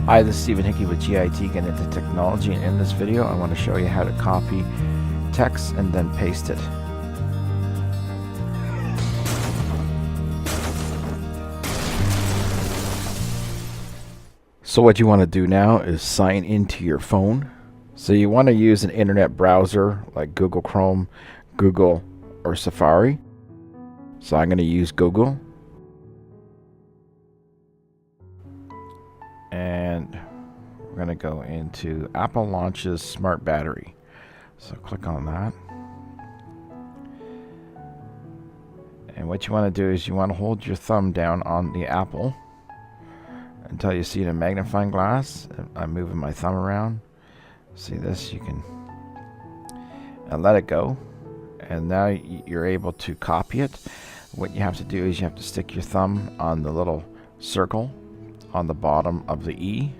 Hi, this is Stephen Hickey with GIT, getting into technology, and in this video I want to show you how to copy text and then paste it. So what you want to do now is sign into your phone. So you want to use an internet browser like Google Chrome, Google, or Safari. So I'm going to use Google. And we're going to go into Apple launches smart battery. So click on that. And what you want to do is you want to hold your thumb down on the Apple until you see the magnifying glass. I'm moving my thumb around. See this? You can let it go. And now you're able to copy it. What you have to do is you have to stick your thumb on the little circle on the bottom of the E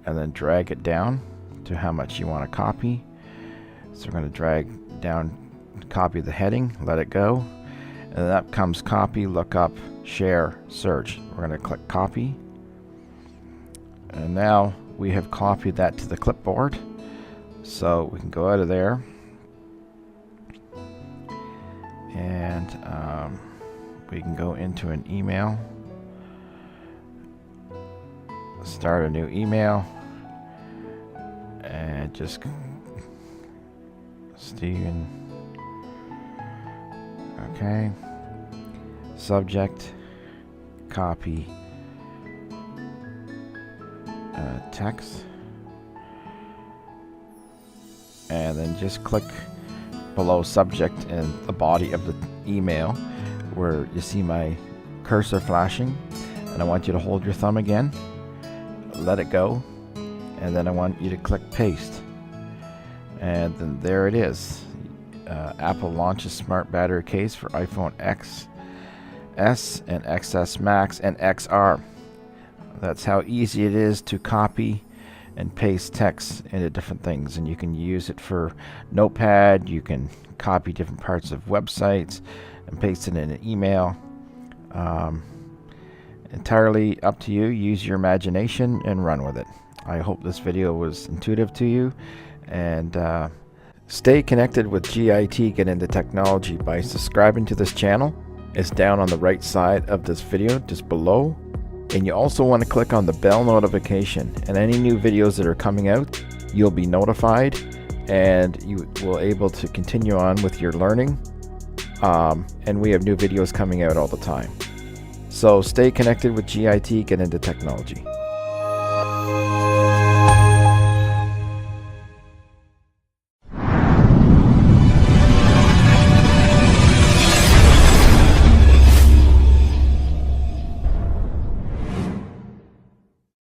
and then drag it down to how much you want to copy. So we're going to drag down, copy the heading, let it go, and then up comes copy, lookup, share, search. We're going to click copy, and now we have copied that to the clipboard. So we can go out of there and we can go into an email, start a new email, and just Stephen. Okay, subject, copy, text, and then just click below subject in the body of the email where you see my cursor flashing, and I want you to hold your thumb again, let it go, and then I want you to click paste, and then there it is. Apple launches smart battery case for iPhone XS and XS Max and XR. That's how easy it is to copy and paste text into different things, and you can use it for Notepad. You can copy different parts of websites and paste it in an email. Entirely up to you. Use your imagination and run with it. I hope this video was intuitive to you, and stay connected with GIT, get into technology, by subscribing to this channel. It's down on the right side of this video, just below. And you also want to click on the bell notification, and any new videos that are coming out, you'll be notified, and you will able to continue on with your learning. And we have new videos coming out all the time. So stay connected with GIT, get into technology.